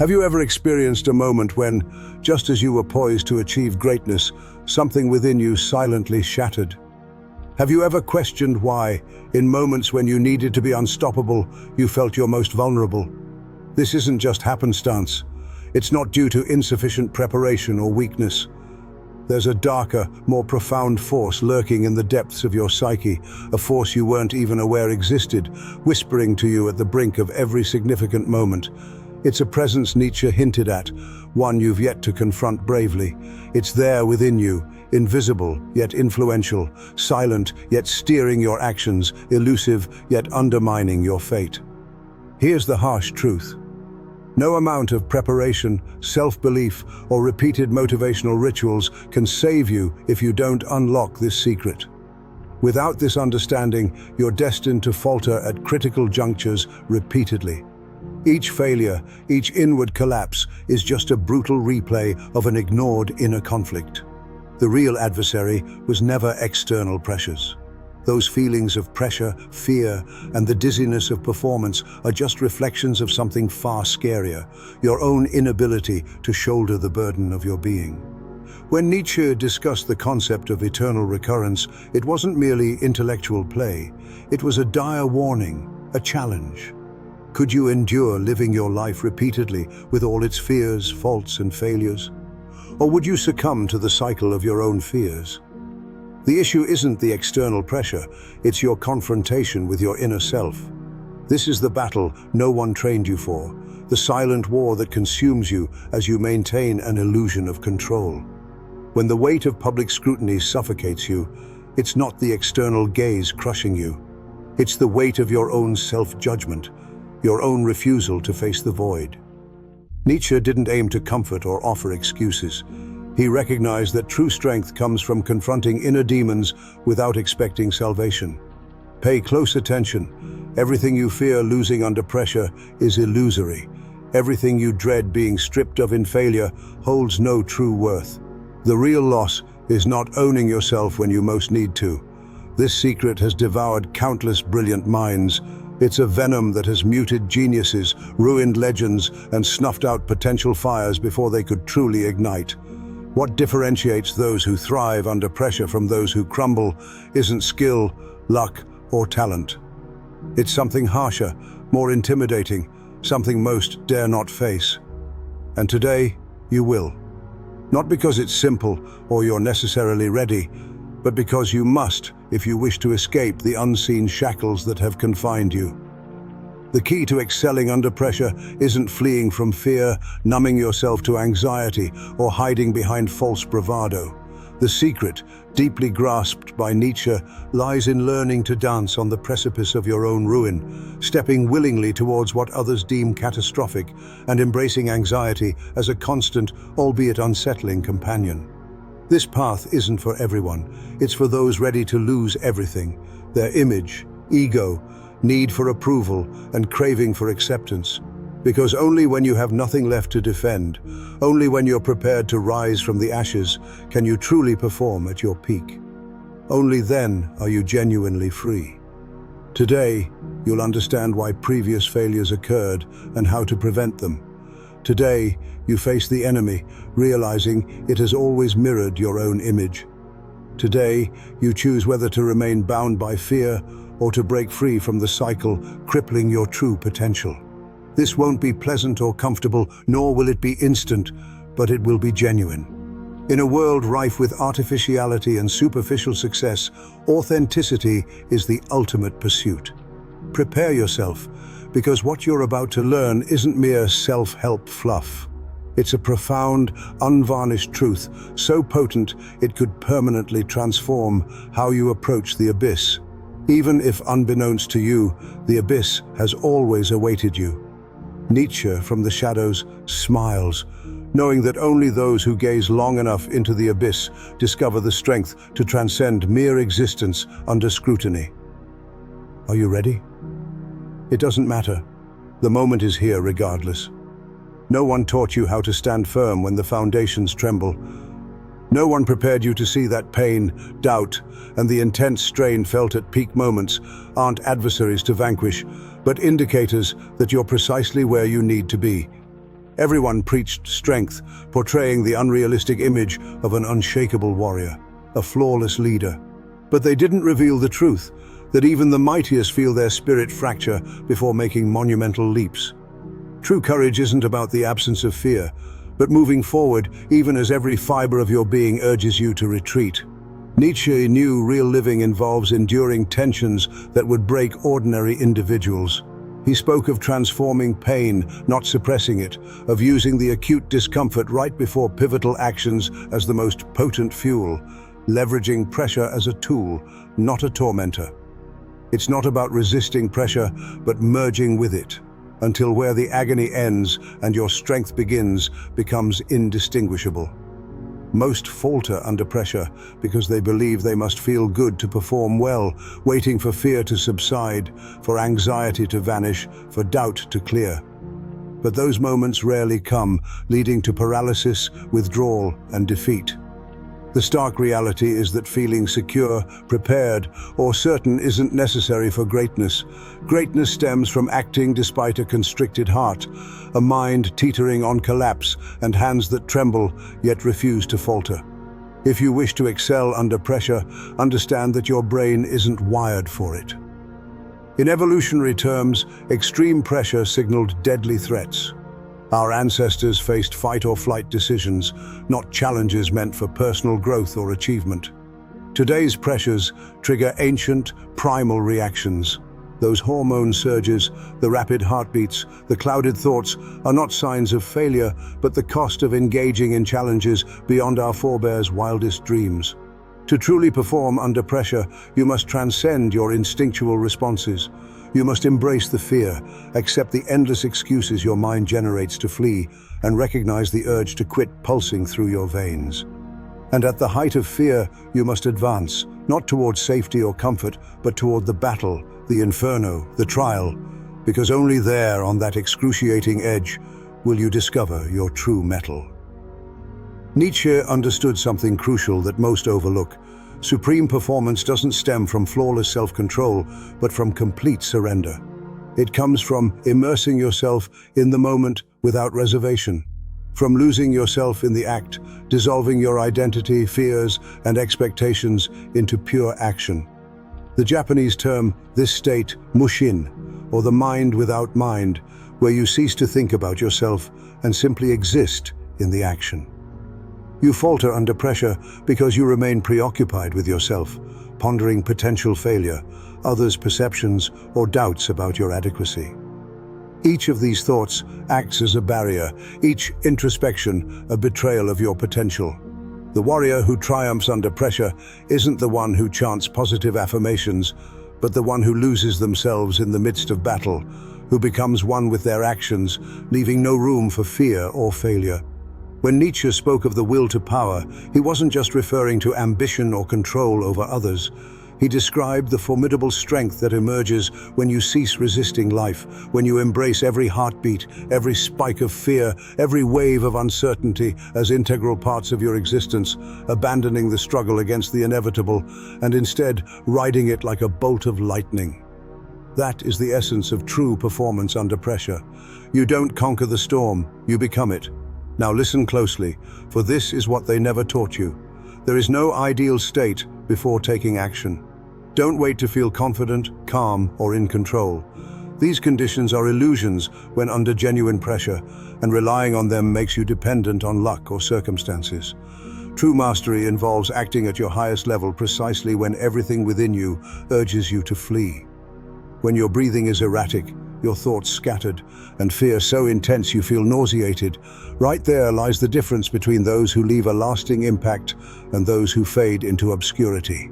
Have you ever experienced a moment when, just as you were poised to achieve greatness, something within you silently shattered? Have you ever questioned why, in moments when you needed to be unstoppable, you felt your most vulnerable? This isn't just happenstance. It's not due to insufficient preparation or weakness. There's a darker, more profound force lurking in the depths of your psyche, a force you weren't even aware existed, whispering to you at the brink of every significant moment. It's a presence Nietzsche hinted at, one you've yet to confront bravely. It's there within you, invisible yet influential, silent yet steering your actions, elusive yet undermining your fate. Here's the harsh truth. No amount of preparation, self-belief, or repeated motivational rituals can save you if you don't unlock this secret. Without this understanding, you're destined to falter at critical junctures repeatedly. Each failure, each inward collapse is just a brutal replay of an ignored inner conflict. The real adversary was never external pressures. Those feelings of pressure, fear, and the dizziness of performance are just reflections of something far scarier, your own inability to shoulder the burden of your being. When Nietzsche discussed the concept of eternal recurrence, it wasn't merely intellectual play. It was a dire warning, a challenge. Could you endure living your life repeatedly with all its fears, faults, and failures? Or would you succumb to the cycle of your own fears? The issue isn't the external pressure, it's your confrontation with your inner self. This is the battle no one trained you for, the silent war that consumes you as you maintain an illusion of control. When the weight of public scrutiny suffocates you, it's not the external gaze crushing you. It's the weight of your own self-judgment, your own refusal to face the void. Nietzsche didn't aim to comfort or offer excuses. He recognized that true strength comes from confronting inner demons without expecting salvation. Pay close attention. Everything you fear losing under pressure is illusory. Everything you dread being stripped of in failure holds no true worth. The real loss is not owning yourself when you most need to. This secret has devoured countless brilliant minds. It's a venom that has muted geniuses, ruined legends, and snuffed out potential fires before they could truly ignite. What differentiates those who thrive under pressure from those who crumble isn't skill, luck, or talent. It's something harsher, more intimidating, something most dare not face. And today, you will. Not because it's simple or you're necessarily ready, but because you must if you wish to escape the unseen shackles that have confined you. The key to excelling under pressure isn't fleeing from fear, numbing yourself to anxiety, or hiding behind false bravado. The secret, deeply grasped by Nietzsche, lies in learning to dance on the precipice of your own ruin, stepping willingly towards what others deem catastrophic, and embracing anxiety as a constant, albeit unsettling, companion. This path isn't for everyone. It's for those ready to lose everything: their image, ego, need for approval, and craving for acceptance. Because only when you have nothing left to defend, only when you're prepared to rise from the ashes, can you truly perform at your peak. Only then are you genuinely free. Today, you'll understand why previous failures occurred and how to prevent them. Today, you face the enemy, realizing it has always mirrored your own image. Today, you choose whether to remain bound by fear or to break free from the cycle crippling your true potential. This won't be pleasant or comfortable, nor will it be instant, but it will be genuine. In a world rife with artificiality and superficial success, authenticity is the ultimate pursuit. Prepare yourself, because what you're about to learn isn't mere self-help fluff. It's a profound, unvarnished truth, so potent it could permanently transform how you approach the abyss. Even if unbeknownst to you, the abyss has always awaited you. Nietzsche, from the shadows, smiles, knowing that only those who gaze long enough into the abyss discover the strength to transcend mere existence under scrutiny. Are you ready? It doesn't matter. The moment is here regardless. No one taught you how to stand firm when the foundations tremble. No one prepared you to see that pain, doubt, and the intense strain felt at peak moments aren't adversaries to vanquish, but indicators that you're precisely where you need to be. Everyone preached strength, portraying the unrealistic image of an unshakable warrior, a flawless leader. But they didn't reveal the truth, that even the mightiest feel their spirit fracture before making monumental leaps. True courage isn't about the absence of fear, but moving forward even as every fiber of your being urges you to retreat. Nietzsche knew real living involves enduring tensions that would break ordinary individuals. He spoke of transforming pain, not suppressing it, of using the acute discomfort right before pivotal actions as the most potent fuel, leveraging pressure as a tool, not a tormentor. It's not about resisting pressure, but merging with it, until where the agony ends and your strength begins becomes indistinguishable. Most falter under pressure because they believe they must feel good to perform well, waiting for fear to subside, for anxiety to vanish, for doubt to clear. But those moments rarely come, leading to paralysis, withdrawal, and defeat. The stark reality is that feeling secure, prepared, or certain isn't necessary for greatness. Greatness stems from acting despite a constricted heart, a mind teetering on collapse, and hands that tremble yet refuse to falter. If you wish to excel under pressure, understand that your brain isn't wired for it. In evolutionary terms, extreme pressure signaled deadly threats. Our ancestors faced fight-or-flight decisions, not challenges meant for personal growth or achievement. Today's pressures trigger ancient, primal reactions. Those hormone surges, the rapid heartbeats, the clouded thoughts are not signs of failure, but the cost of engaging in challenges beyond our forebears' wildest dreams. To truly perform under pressure, you must transcend your instinctual responses. You must embrace the fear, accept the endless excuses your mind generates to flee, and recognize the urge to quit pulsing through your veins. And at the height of fear, you must advance, not toward safety or comfort, but toward the battle, the inferno, the trial, because only there, on that excruciating edge, will you discover your true mettle. Nietzsche understood something crucial that most overlook. Supreme performance doesn't stem from flawless self-control, but from complete surrender. It comes from immersing yourself in the moment without reservation, from losing yourself in the act, dissolving your identity, fears, and expectations into pure action. The Japanese term this state, mushin, or the mind without mind, where you cease to think about yourself and simply exist in the action. You falter under pressure because you remain preoccupied with yourself, pondering potential failure, others' perceptions, or doubts about your adequacy. Each of these thoughts acts as a barrier, each introspection a betrayal of your potential. The warrior who triumphs under pressure isn't the one who chants positive affirmations, but the one who loses themselves in the midst of battle, who becomes one with their actions, leaving no room for fear or failure. When Nietzsche spoke of the will to power, he wasn't just referring to ambition or control over others. He described the formidable strength that emerges when you cease resisting life, when you embrace every heartbeat, every spike of fear, every wave of uncertainty as integral parts of your existence, abandoning the struggle against the inevitable and instead riding it like a bolt of lightning. That is the essence of true performance under pressure. You don't conquer the storm, you become it. Now listen closely, for this is what they never taught you. There is no ideal state before taking action. Don't wait to feel confident, calm, or in control. These conditions are illusions when under genuine pressure, and relying on them makes you dependent on luck or circumstances. True mastery involves acting at your highest level precisely when everything within you urges you to flee. When your breathing is erratic, your thoughts scattered, and fear so intense you feel nauseated, right there lies the difference between those who leave a lasting impact and those who fade into obscurity.